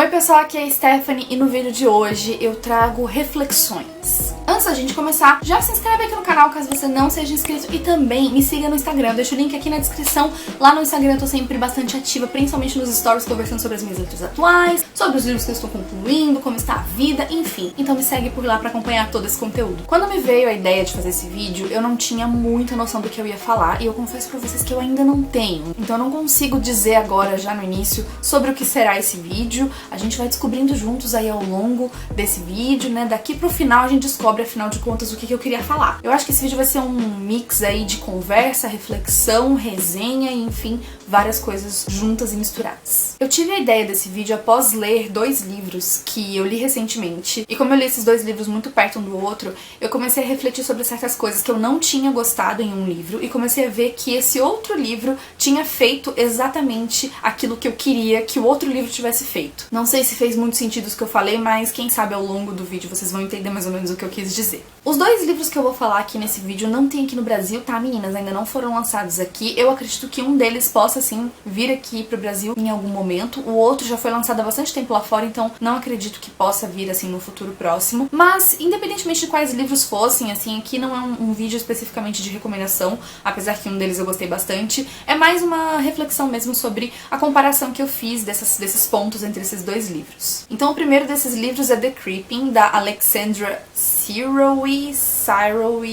Oi pessoal, aqui é a Stephanie e no vídeo de hoje eu trago reflexões. Antes da gente começar, já se inscreve aqui no canal caso você não seja inscrito e também me siga no Instagram, eu deixo o link aqui na descrição. Lá no Instagram eu tô sempre bastante ativa, principalmente nos stories, conversando sobre as minhas leituras atuais, sobre os livros que eu estou concluindo, como está a vida, enfim. Então me segue por lá pra acompanhar todo esse conteúdo. Quando me veio a ideia de fazer esse vídeo, eu não tinha muita noção do que eu ia falar e eu confesso pra vocês que eu ainda não tenho. Então eu não consigo dizer agora, já no início, sobre o que será esse vídeo. A gente vai descobrindo juntos aí ao longo desse vídeo, né? Daqui pro final a gente descobre, afinal de contas, o que eu queria falar. Eu acho que esse vídeo vai ser um mix aí de conversa, reflexão, resenha e, enfim, várias coisas juntas e misturadas. Eu tive a ideia desse vídeo após ler dois livros que eu li recentemente. E como eu li esses dois livros muito perto um do outro, eu comecei a refletir sobre certas coisas que eu não tinha gostado em um livro e comecei a ver que esse outro livro tinha feito exatamente aquilo que eu queria que o outro livro tivesse feito. Não sei se fez muito sentido isso que eu falei, mas quem sabe ao longo do vídeo vocês vão entender mais ou menos o que eu quis dizer. Os dois livros que eu vou falar aqui nesse vídeo não tem aqui no Brasil, tá, meninas? Ainda não foram lançados aqui. Eu acredito que um deles possa, sim, vir aqui pro Brasil em algum momento. O outro já foi lançado há bastante tempo lá fora, então não acredito que possa vir, assim, no futuro próximo. Mas, independentemente de quais livros fossem, assim, aqui não é um vídeo especificamente de recomendação, apesar que um deles eu gostei bastante. É mais uma reflexão mesmo sobre a comparação que eu fiz desses pontos entre esses dois livros. Então, o primeiro desses livros é The Creeping, da Alexandra Sirowy,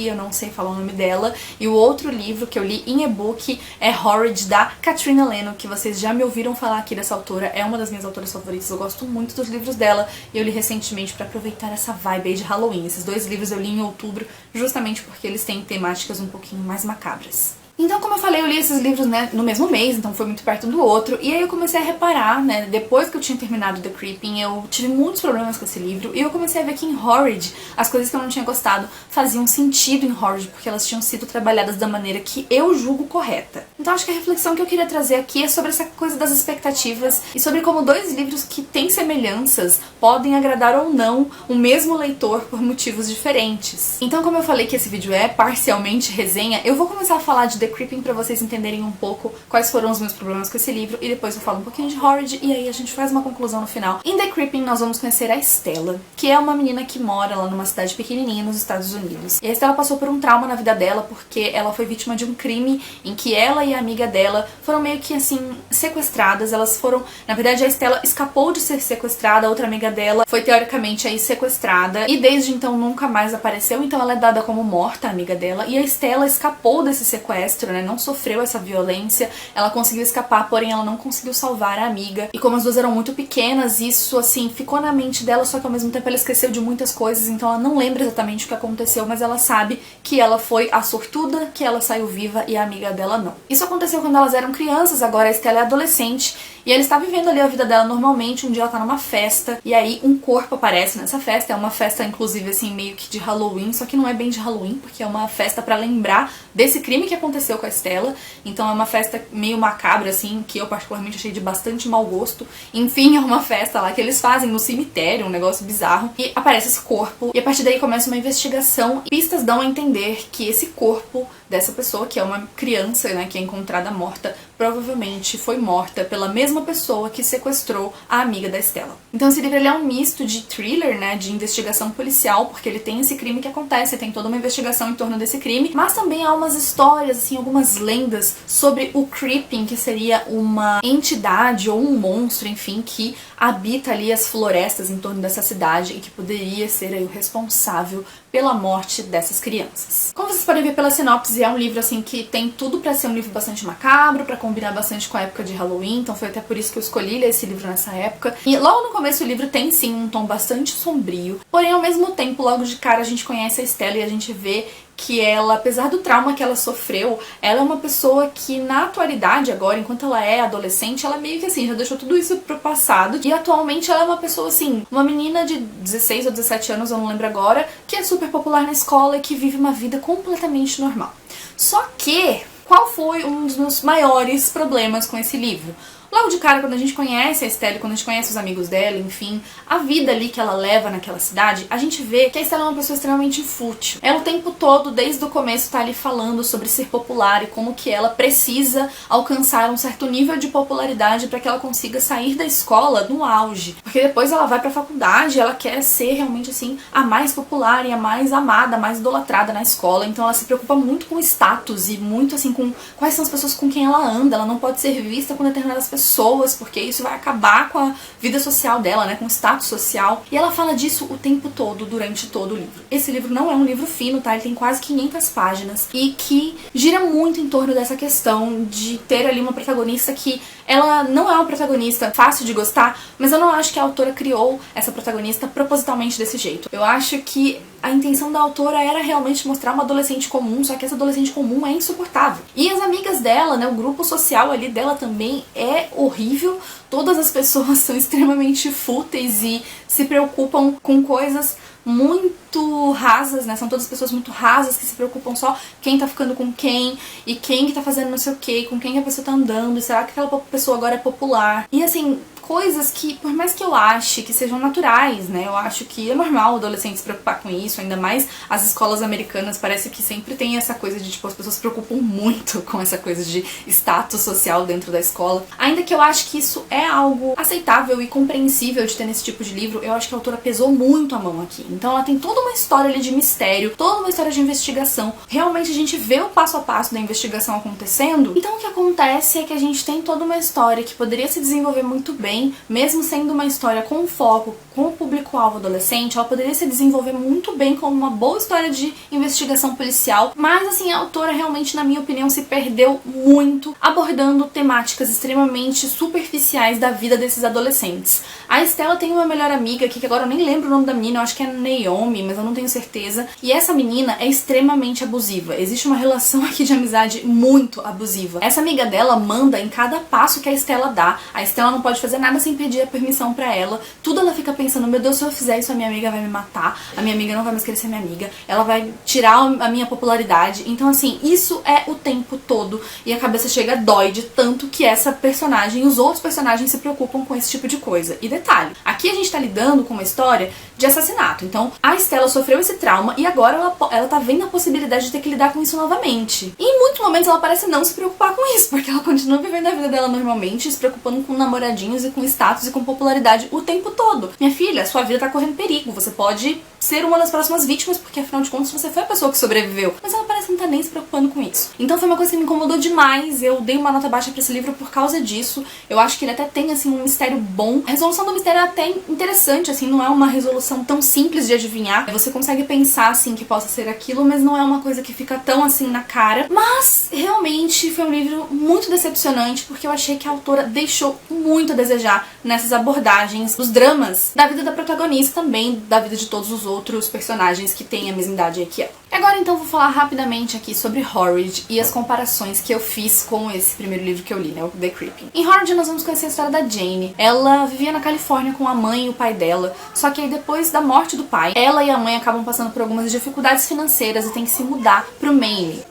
eu não sei falar o nome dela, e o outro livro que eu li em e-book é Horrid, da Katrina Lennon, que vocês já me ouviram falar aqui dessa autora, é uma das minhas autoras favoritas, eu gosto muito dos livros dela, e eu li recentemente pra aproveitar essa vibe aí de Halloween. Esses dois livros eu li em outubro, justamente porque eles têm temáticas um pouquinho mais macabras. Então, como eu falei, eu li esses livros, né, no mesmo mês, então foi muito perto um do outro, e aí eu comecei a reparar, né, depois que eu tinha terminado The Creeping, eu tive muitos problemas com esse livro, e eu comecei a ver que em Horrid, as coisas que eu não tinha gostado faziam sentido em Horrid, porque elas tinham sido trabalhadas da maneira que eu julgo correta. Então acho que a reflexão que eu queria trazer aqui é sobre essa coisa das expectativas, e sobre como dois livros que têm semelhanças podem agradar ou não o mesmo leitor por motivos diferentes. Então, como eu falei que esse vídeo é parcialmente resenha, eu vou começar a falar de The Creeping pra vocês entenderem um pouco quais foram os meus problemas com esse livro, e depois eu falo um pouquinho de Horrid e aí a gente faz uma conclusão no final. Em The Creeping nós vamos conhecer a Stella, que é uma menina que mora lá numa cidade pequenininha nos Estados Unidos. E a Stella passou por um trauma na vida dela porque ela foi vítima de um crime em que ela e a amiga dela foram meio que assim sequestradas. Elas foram, na verdade a Stella escapou de ser sequestrada, a outra amiga dela foi teoricamente aí sequestrada e desde então nunca mais apareceu, então ela é dada como morta, a amiga dela, e a Stella escapou desse sequestro, né, não sofreu essa violência, ela conseguiu escapar, porém ela não conseguiu salvar a amiga. E como as duas eram muito pequenas, isso assim ficou na mente dela, só que ao mesmo tempo ela esqueceu de muitas coisas, então ela não lembra exatamente o que aconteceu, mas ela sabe que ela foi a sortuda, que ela saiu viva e a amiga dela não. Isso aconteceu quando elas eram crianças, agora a Stella é adolescente e ela está vivendo ali a vida dela normalmente. Um dia ela tá numa festa e aí um corpo aparece nessa festa, é uma festa inclusive assim meio que de Halloween, só que não é bem de Halloween, porque é uma festa pra lembrar desse crime que aconteceu com a Stella, então é uma festa meio macabra assim, que eu particularmente achei de bastante mau gosto. Enfim, é uma festa lá que eles fazem no cemitério, um negócio bizarro, e aparece esse corpo, e a partir daí começa uma investigação, e pistas dão a entender que esse corpo dessa pessoa, que é uma criança, né, que é encontrada morta, provavelmente foi morta pela mesma pessoa que sequestrou a amiga da Stella. Então esse livro ele é um misto de thriller, né, de investigação policial, porque ele tem esse crime que acontece, tem toda uma investigação em torno desse crime, mas também há umas histórias, assim, algumas lendas sobre o Creeping, que seria uma entidade ou um monstro, enfim, que habita ali as florestas em torno dessa cidade e que poderia ser aí o responsável pela morte dessas crianças. Como vocês podem ver pela sinopse, é um livro assim que tem tudo pra ser um livro bastante macabro, pra combinar bastante com a época de Halloween, então foi até por isso que eu escolhi ler esse livro nessa época. E logo no começo o livro tem sim um tom bastante sombrio, porém ao mesmo tempo, logo de cara a gente conhece a Stella e a gente vê que ela, apesar do trauma que ela sofreu, ela é uma pessoa que na atualidade agora, enquanto ela é adolescente, ela meio que assim, já deixou tudo isso pro passado, e atualmente ela é uma pessoa assim, uma menina de 16 ou 17 anos, eu não lembro agora, que é super popular na escola e que vive uma vida completamente normal. Só que, qual foi um dos meus maiores problemas com esse livro? Logo de cara, quando a gente conhece a Estelle, quando a gente conhece os amigos dela, enfim, a vida ali que ela leva naquela cidade, a gente vê que a Estelle é uma pessoa extremamente fútil. Ela o tempo todo, desde o começo, tá ali falando sobre ser popular e como que ela precisa alcançar um certo nível de popularidade para que ela consiga sair da escola no auge. Porque depois ela vai pra faculdade e ela quer ser realmente, assim, a mais popular e a mais amada, a mais idolatrada na escola. Então ela se preocupa muito com o status e muito, assim, com quais são as pessoas com quem ela anda. Ela não pode ser vista com determinadas pessoas, porque isso vai acabar com a vida social dela, né, com o status social. E ela fala disso o tempo todo, durante todo o livro. Esse livro não é um livro fino, tá? Ele tem quase 500 páginas e que gira muito em torno dessa questão de ter ali uma protagonista que ela não é uma protagonista fácil de gostar, mas eu não acho que a autora criou essa protagonista propositalmente desse jeito. Eu acho que a intenção da autora era realmente mostrar uma adolescente comum, só que essa adolescente comum é insuportável. E as amigas dela, né, o grupo social ali dela também é horrível. Todas as pessoas são extremamente fúteis e se preocupam com coisas muito rasas, né? São todas pessoas muito rasas que se preocupam só quem tá ficando com quem e quem que tá fazendo não sei o que, com quem que a pessoa tá andando, e será que aquela pessoa agora é popular? E assim, coisas que, por mais que eu ache que sejam naturais, né? Eu acho que é normal o adolescente se preocupar com isso, ainda mais as escolas americanas, parece que sempre tem essa coisa de, tipo, as pessoas se preocupam muito com essa coisa de status social dentro da escola. Ainda que eu acho que isso é algo aceitável e compreensível de ter nesse tipo de livro, eu acho que a autora pesou muito a mão aqui. Então ela tem toda uma história ali de mistério, toda uma história de investigação. Realmente a gente vê o passo a passo da investigação acontecendo. Então o que acontece é que a gente tem toda uma história que poderia se desenvolver muito bem, mesmo sendo uma história com foco, com o público-alvo adolescente, ela poderia se desenvolver muito bem como uma boa história de investigação policial, mas assim, a autora realmente, na minha opinião, se perdeu muito abordando temáticas extremamente superficiais da vida desses adolescentes. A Estela tem uma melhor amiga aqui, que agora eu nem lembro o nome da menina, eu acho que é Naomi, mas eu não tenho certeza, e essa menina é extremamente abusiva. Existe uma relação aqui de amizade muito abusiva. Essa amiga dela manda em cada passo que a Estela dá. A Estela não pode fazer nada sem pedir a permissão pra ela. Tudo ela fica pensando, meu Deus, se eu fizer isso a minha amiga vai me matar, a minha amiga não vai mais querer ser minha amiga, ela vai tirar a minha popularidade. Então assim, isso é o tempo todo e a cabeça chega dói de tanto que essa personagem e os outros personagens se preocupam com esse tipo de coisa. E detalhe, aqui a gente tá lidando com uma história de assassinato. Então a Estela sofreu esse trauma e agora ela tá vendo a possibilidade de ter que lidar com isso novamente. E em muitos momentos ela parece não se preocupar com isso, porque ela continua vivendo a vida dela normalmente, se preocupando com namoradinhos e com status e com popularidade o tempo todo. Minha filha, sua vida tá correndo perigo, você pode ser uma das próximas vítimas, porque afinal de contas você foi a pessoa que sobreviveu. Mas ela parece que não tá nem se preocupando com isso. Então foi uma coisa que me incomodou demais, eu dei uma nota baixa pra esse livro por causa disso. Eu acho que ele até tem, assim, um mistério bom. A resolução do mistério é até interessante, assim, não é uma resolução tão simples de adivinhar. Você consegue pensar, assim, que possa ser aquilo, mas não é uma coisa que fica tão, assim, na cara. Mas, realmente, foi um livro muito decepcionante, porque eu achei que a autora deixou muito a desejar nessas abordagens dos dramas da vida da protagonista, também da vida de todos os outros personagens que têm a mesma idade que ela. Agora então vou falar rapidamente aqui sobre Horrid e as comparações que eu fiz com esse primeiro livro que eu li, né, o The Creeping. Em Horrid nós vamos conhecer a história da Jane. Ela vivia na Califórnia com a mãe e o pai dela, só que aí depois da morte do pai, ela e a mãe acabam passando por algumas dificuldades financeiras e tem que se mudar pro Maine.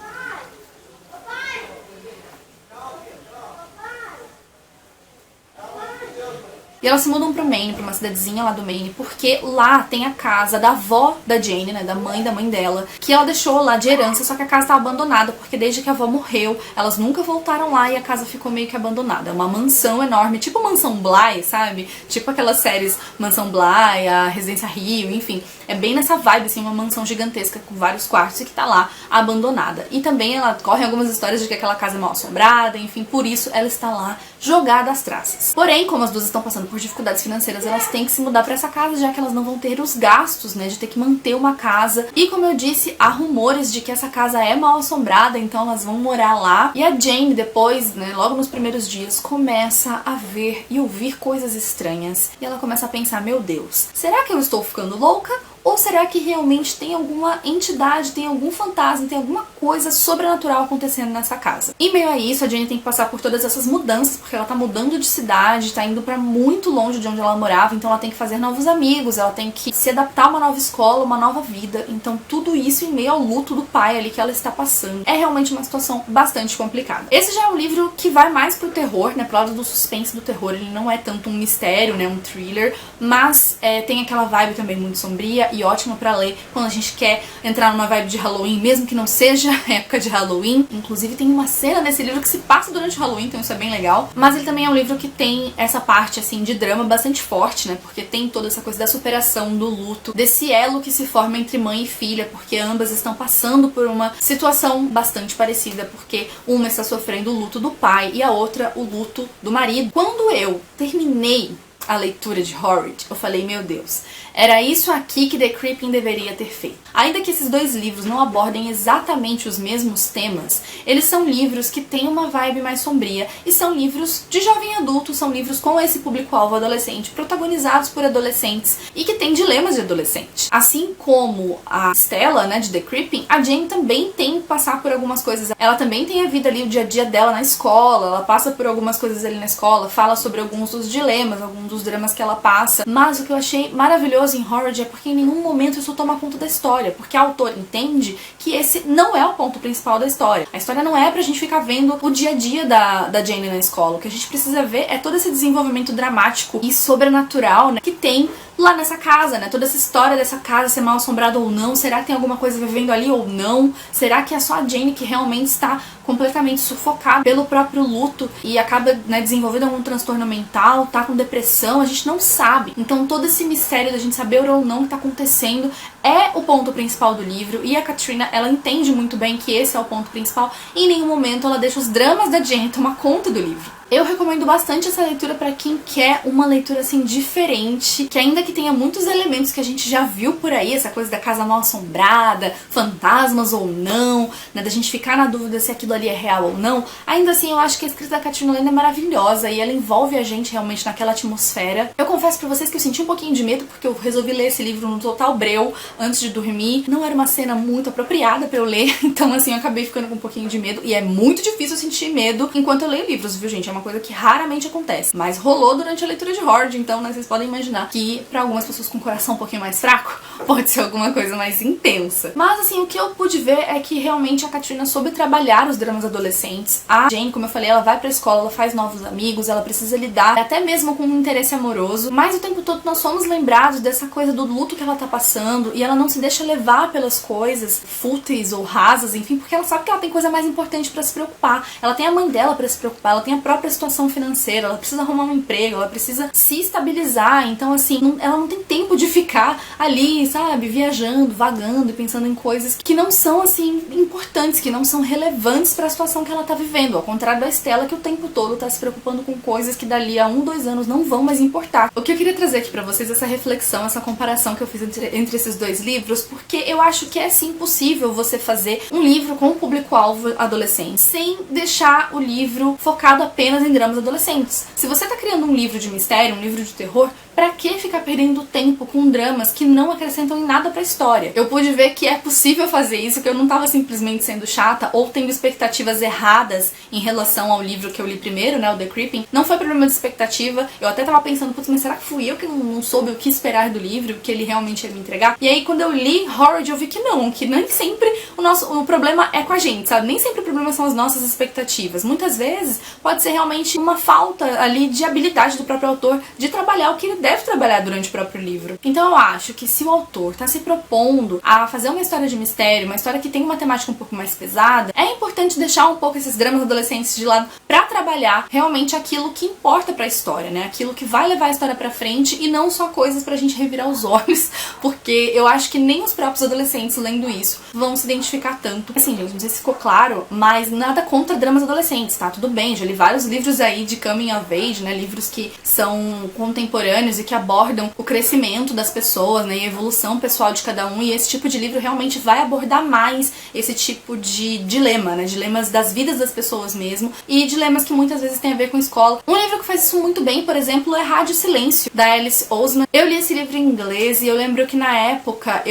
E elas se mudam pro Maine, pra uma cidadezinha lá do Maine, porque lá tem a casa da avó da Jane, né, da mãe dela, que ela deixou lá de herança, só que a casa tá abandonada, porque desde que a avó morreu, elas nunca voltaram lá e a casa ficou meio que abandonada. É uma mansão enorme, tipo Mansão Bly, sabe? Tipo aquelas séries Mansão Bly, a Residência Rio, enfim. É bem nessa vibe, assim, uma mansão gigantesca com vários quartos e que tá lá abandonada. E também ela corre algumas histórias de que aquela casa é mal assombrada, enfim, por isso ela está lá jogada às traças. Porém, como as duas estão passando por dificuldades financeiras, elas têm que se mudar pra essa casa, já que elas não vão ter os gastos, né, de ter que manter uma casa. E como eu disse, há rumores de que essa casa é mal assombrada, então elas vão morar lá. E a Jane depois, né, logo nos primeiros dias, começa a ver e ouvir coisas estranhas. E ela começa a pensar, meu Deus, será que eu estou ficando louca? Ou será que realmente tem alguma entidade, tem algum fantasma, tem alguma coisa sobrenatural acontecendo nessa casa? Em meio a isso, a Jane tem que passar por todas essas mudanças, porque ela tá mudando de cidade, tá indo pra muito longe de onde ela morava, então ela tem que fazer novos amigos, ela tem que se adaptar a uma nova escola, uma nova vida. Então tudo isso em meio ao luto do pai ali que ela está passando. É realmente uma situação bastante complicada. Esse já é um livro que vai mais pro terror, né, pro lado do suspense do terror. Ele não é tanto um mistério, né, um thriller, mas tem aquela vibe também muito sombria e ótima pra ler quando a gente quer entrar numa vibe de Halloween, mesmo que não seja época de Halloween. Inclusive tem uma cena nesse livro que se passa durante o Halloween, então isso é bem legal. Mas ele também é um livro que tem essa parte, assim, de drama bastante forte, né, porque tem toda essa coisa da superação, do luto, desse elo que se forma entre mãe e filha, porque ambas estão passando por uma situação bastante parecida, porque uma está sofrendo o luto do pai e a outra o luto do marido. Quando eu terminei a leitura de Horrid, eu falei, meu Deus, era isso aqui que The Creeping deveria ter feito. Ainda que esses dois livros não abordem exatamente os mesmos temas, eles são livros que têm uma vibe mais sombria e são livros de jovem adulto, são livros com esse público-alvo adolescente, protagonizados por adolescentes e que têm dilemas de adolescente. Assim como a Stella, né, de The Creeping, a Jane também tem que passar por algumas coisas. Ela também tem a vida ali, o dia a dia dela na escola, ela passa por algumas coisas ali na escola, fala sobre alguns dos dilemas, alguns dos dramas que ela passa. Mas o que eu achei maravilhoso em Horrid é porque em nenhum momento isso toma conta da história, porque a autora entende que esse não é o ponto principal da história. A história não é pra gente ficar vendo o dia a dia da Jane na escola. O que a gente precisa ver é todo esse desenvolvimento dramático e sobrenatural, né, que tem lá nessa casa, né? Toda essa história dessa casa ser mal assombrada ou não, será que tem alguma coisa vivendo ali ou não? Será que é só a Jane que realmente está completamente sufocada pelo próprio luto e acaba, né, desenvolvendo algum transtorno mental, tá com depressão? A gente não sabe. Então todo esse mistério da gente saber ou não o que tá acontecendo é o ponto principal do livro, e a Katrina, ela entende muito bem que esse é o ponto principal e em nenhum momento ela deixa os dramas da Jane tomar conta do livro. Eu recomendo bastante essa leitura pra quem quer uma leitura assim diferente, que ainda que tenha muitos elementos que a gente já viu por aí, essa coisa da casa mal assombrada, fantasmas ou não, né, da gente ficar na dúvida se aquilo ali é real ou não, ainda assim eu acho que a escrita da Katrina Lane é maravilhosa e ela envolve a gente realmente naquela atmosfera. Eu confesso pra vocês que eu senti um pouquinho de medo, porque eu resolvi ler esse livro no total breu, antes de dormir. Não era uma cena muito apropriada pra eu ler, então assim eu acabei ficando com um pouquinho de medo, e é muito difícil sentir medo enquanto eu leio livros, viu gente? É uma coisa que raramente acontece, mas rolou durante a leitura de Horrid, então, né, vocês podem imaginar que pra algumas pessoas com o coração um pouquinho mais fraco, pode ser alguma coisa mais intensa. Mas assim, o que eu pude ver é que realmente a Katrina soube trabalhar os dramas adolescentes. A Jane, como eu falei, ela vai pra escola, ela faz novos amigos, ela precisa lidar até mesmo com um interesse amoroso, mas o tempo todo nós somos lembrados dessa coisa do luto que ela tá passando, e ela não se deixa levar pelas coisas fúteis ou rasas, enfim, porque ela sabe que ela tem coisa mais importante pra se preocupar. Ela tem a mãe dela pra se preocupar, ela tem a própria situação financeira, ela precisa arrumar um emprego, ela precisa se estabilizar, então assim, ela não tem tempo de ficar ali, sabe, viajando, vagando e pensando em coisas que não são assim importantes, que não são relevantes pra situação que ela tá vivendo, ao contrário da Stella, que o tempo todo tá se preocupando com coisas que dali a 1, 2 anos não vão mais importar. O que eu queria trazer aqui pra vocês é essa reflexão, essa comparação que eu fiz entre esses dois livros, porque eu acho que é sim possível você fazer um livro com um público-alvo adolescente, sem deixar o livro focado apenas em dramas adolescentes. Se você tá criando um livro de mistério, um livro de terror, pra que ficar perdendo tempo com dramas que não acrescentam em nada pra história? Eu pude ver que é possível fazer isso, que eu não tava simplesmente sendo chata ou tendo expectativas erradas em relação ao livro que eu li primeiro, né, o The Creeping. Não foi problema de expectativa, eu até tava pensando, putz, mas será que fui eu que não soube o que esperar do livro, o que ele realmente ia me entregar? E aí quando eu li Horrid eu vi que não, que nem sempre o problema é com a gente, sabe? Nem sempre o problema são as nossas expectativas. Muitas vezes pode ser realmente uma falta ali de habilidade do próprio autor de trabalhar o que ele deve trabalhar durante o próprio livro. Então eu acho que se o autor tá se propondo a fazer uma história de mistério, uma história que tem uma temática um pouco mais pesada, é importante deixar um pouco esses dramas adolescentes de lado pra trabalhar realmente aquilo que importa pra história, né? Aquilo que vai levar a história pra frente e não só coisas pra gente revirar os olhos, porque eu acho que nem os próprios adolescentes lendo isso vão se identificar tanto. Assim, gente, não sei se ficou claro, mas nada contra dramas adolescentes, tá? Tudo bem, já li vários livros aí de coming of age, né? Livros que são contemporâneos personagens e que abordam o crescimento das pessoas, né, e a evolução pessoal de cada um, e esse tipo de livro realmente vai abordar mais esse tipo de dilema, né, dilemas das vidas das pessoas mesmo, e dilemas que muitas vezes têm a ver com escola. Um livro que faz isso muito bem, por exemplo, é Rádio Silêncio, da Alice Oseman. Eu li esse livro em inglês e eu lembro que na época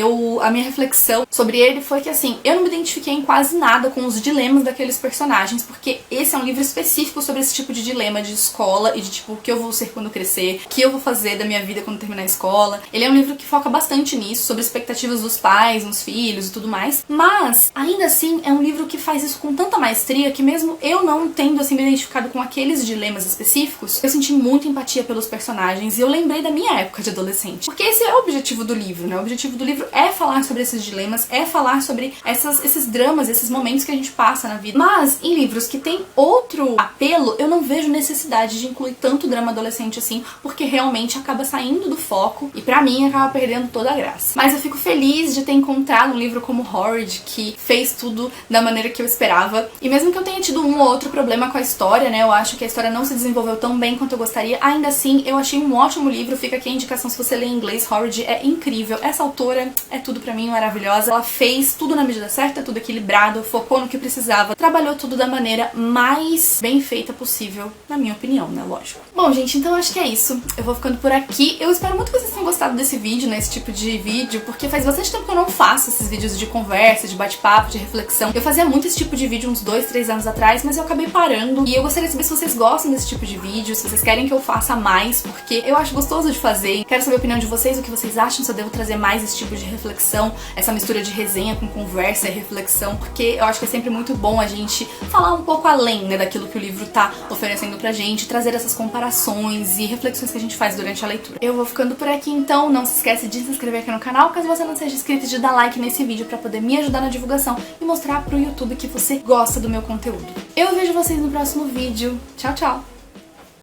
a minha reflexão sobre ele foi que, assim, eu não me identifiquei em quase nada com os dilemas daqueles personagens, porque esse é um livro específico sobre esse tipo de dilema de escola e de tipo, o que eu vou ser quando crescer, o que eu vou fazer da minha vida quando terminar a escola. Ele é um livro que foca bastante nisso, sobre expectativas dos pais, nos filhos e tudo mais, mas ainda assim é um livro que faz isso com tanta maestria que mesmo eu não tendo assim me identificado com aqueles dilemas específicos, eu senti muita empatia pelos personagens e eu lembrei da minha época de adolescente. Porque esse é o objetivo do livro, né? O objetivo do livro é falar sobre esses dilemas, é falar sobre esses dramas, esses momentos que a gente passa na vida. Mas em livros que tem outro apelo, eu não vejo necessidade de incluir tanto drama adolescente assim, porque realmente acaba saindo do foco e pra mim acaba perdendo toda a graça. Mas eu fico feliz de ter encontrado um livro como Horrid, que fez tudo da maneira que eu esperava. E mesmo que eu tenha tido um ou outro problema com a história, né, eu acho que a história não se desenvolveu tão bem quanto eu gostaria, ainda assim eu achei um ótimo livro. Fica aqui a indicação se você ler em inglês. Horrid é incrível. Essa autora é tudo pra mim, maravilhosa. Ela fez tudo na medida certa, tudo equilibrado, focou no que precisava, trabalhou tudo da maneira mais bem feita possível, na minha opinião, né, lógico. Bom, gente, então acho que é isso. Eu vou ficando por aqui. Eu espero muito que vocês tenham gostado desse vídeo, né, esse tipo de vídeo, porque faz bastante tempo que eu não faço esses vídeos de conversa, de bate-papo, de reflexão. Eu fazia muito esse tipo de vídeo uns 2, 3 anos atrás, mas eu acabei parando. E eu gostaria de saber se vocês gostam desse tipo de vídeo, se vocês querem que eu faça mais, porque eu acho gostoso de fazer. Quero saber a opinião de vocês, o que vocês acham, se eu devo trazer mais esse tipo de reflexão, essa mistura de resenha com conversa e reflexão, porque eu acho que é sempre muito bom a gente falar um pouco além, né, daquilo que o livro tá oferecendo pra gente, trazer essas comparações e reflexões que a gente faz durante a leitura. Eu vou ficando por aqui então, não se esquece de se inscrever aqui no canal, caso você não seja inscrito, de dar like nesse vídeo pra poder me ajudar na divulgação e mostrar pro YouTube que você gosta do meu conteúdo. Eu vejo vocês no próximo vídeo. Tchau, tchau!